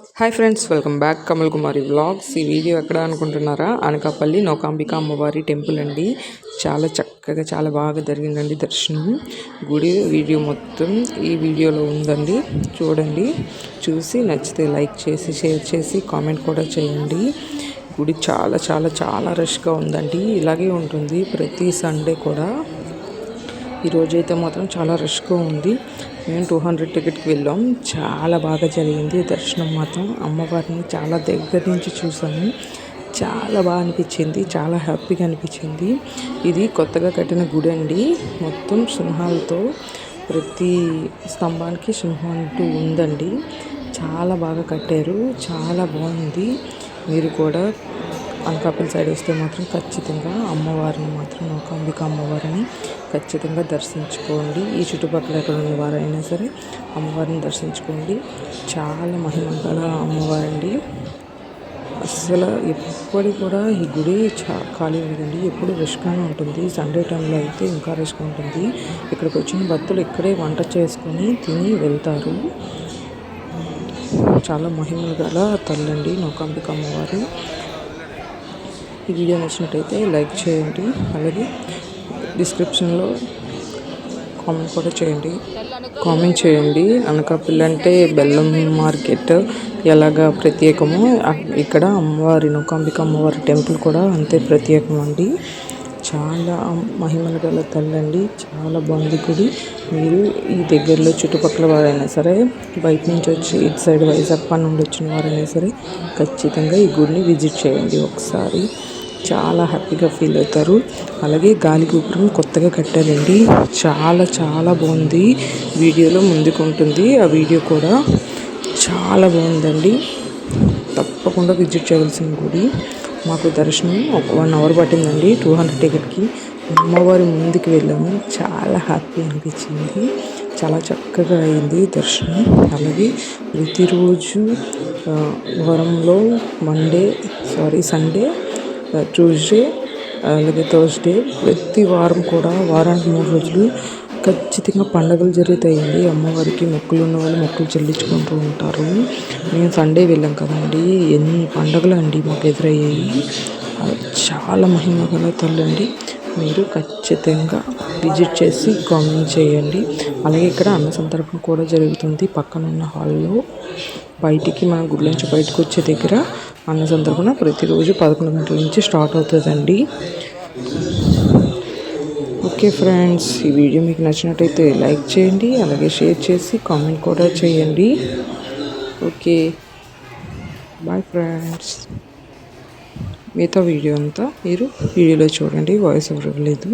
Hi friends, welcome back Kamal Kumari vlogs. ఈ video ఎక్కడ అనుకుంటున్నారా? అనకాపల్లి నౌకాంబిక అమ్మవారి టెంపుల్ అండి. చాలా చక్కగా చాలా బాగా జరిగిందండి దర్శనం. గుడి వీడియో మొత్తం ఈ వీడియోలో ఉందండి, చూడండి. చూసి నచ్చితే లైక్ చేసి షేర్ చేసి కామెంట్ కూడా చేయండి. గుడి చాలా చాలా చాలా రష్గా ఉందండి. ఇలాగే ఉంటుంది ప్రతి సండే కూడా. ఈరోజైతే మాత్రం చాలా రష్గా ఉంది. మేము 200 టికెట్కి వెళ్ళాం. చాలా బాగా జరిగింది దర్శనం మాత్రం. అమ్మవారిని చాలా దగ్గర నుంచి చూసాము. చాలా బాగా అనిపించింది, చాలా హ్యాపీగా అనిపించింది. ఇది కొత్తగా కట్టిన గుడి అండి. మొత్తం సింహాలతో, ప్రతి స్తంభానికి సింహం అంటూ ఉందండి. చాలా బాగా కట్టారు, చాలా బాగుంది. మీరు కూడా అనకాపల్లి సైడ్ వస్తే మాత్రం ఖచ్చితంగా అమ్మవారిని మాత్రం నౌకాంబిక అమ్మవారిని ఖచ్చితంగా దర్శించుకోండి. ఈ చుట్టుపక్కల ఎక్కడ ఉన్న వారైనా సరే అమ్మవారిని దర్శించుకోండి. చాలా మహిమ గల అమ్మవారండి. అసలు ఎప్పటి కూడా ఈ గుడి ఖాళీ లేదండి, ఎప్పుడు రష్గానే ఉంటుంది. సండే టైంలో అయితే ఇంకా రష్గా ఉంటుంది. ఇక్కడికి వచ్చిన భక్తులు ఇక్కడే వంట చేసుకొని తిని వెళ్తారు. చాలా మహిమ గల తల్లండి నౌకాంబిక అమ్మవారు. ఈ వీడియో నచ్చినట్టయితే లైక్ చేయండి, అలాగే డిస్క్రిప్షన్లో కామెంట్ చేయండి. అనకాపల్లి అంటే బెల్లం మార్కెట్ ఎలాగా ప్రత్యేకమో ఇక్కడ అమ్మవారి నౌకాంబిక అమ్మవారి టెంపుల్ కూడా అంతే ప్రత్యేకం అండి. చాలా మహిమల గల తల్లండి. చాలా బాగుంది గుడి. మీరు ఈ దగ్గరలో చుట్టుపక్కల వారైనా సరే, బయట నుంచి వచ్చి ఇటు సైడ్ వైజాగ్ నుండి వచ్చిన వారైనా సరే ఖచ్చితంగా ఈ గుడిని విజిట్ చేయండి ఒకసారి. చాలా హ్యాపీగా ఫీల్ అవుతారు. అలాగే గాలి గోపురం కొత్తగా కట్టారండి. చాలా చాలా బాగుంది. వీడియోలో ముందుకు ఉంటుంది, ఆ వీడియో కూడా చాలా బాగుందండి. తప్పకుండా విజిట్ చేయవలసిన గుడి. మాకు దర్శనం 1 అవర్ పట్టిందండి 200 టికెట్కి. అమ్మవారి ముందుకు వెళ్ళాము. చాలా హ్యాపీ అనిపించింది. చాలా చక్కగా అయింది దర్శనం. అలాగే ప్రతిరోజు వారంలో సండే, ట్యూస్డే, అలాగే థర్స్డే, ప్రతి వారం కూడా వారానికి 3 రోజులు ఖచ్చితంగా పండుగలు జరుగుతాయండి. అమ్మవారికి మొక్కులు ఉన్న వాళ్ళు మొక్కులు చెల్లించుకుంటూ ఉంటారు. మేము సండే వెళ్ళాం కదండి, ఎన్ని పండుగలు అండి మాకు ఎదురయ్యాయి. చాలా మహిమ గల తల్లండి. మీరు ఖచ్చితంగా విజిట్ చేసి కామెంట్ చేయండి. అలాగే ఇక్కడ అన్న సంతర్పణ కూడా జరుగుతుంది పక్కన ఉన్న హాల్లో. బయటికి మన గుడి నుంచి బయటకు వచ్చే దగ్గర అన్న సంతర్పణ ప్రతిరోజు 11 గంటల నుంచి స్టార్ట్ అవుతుందండి. ఓకే ఫ్రెండ్స్, ఈ వీడియో మీకు నచ్చినట్టయితే లైక్ చేయండి, అలాగే షేర్ చేసి కామెంట్ కూడా చేయండి. Okay, bye friends. మిగతా వీడియో అంతా మీరు వీడియోలో చూడండి, వాయిస్ ఓవర్ ఇవ్వలేదు.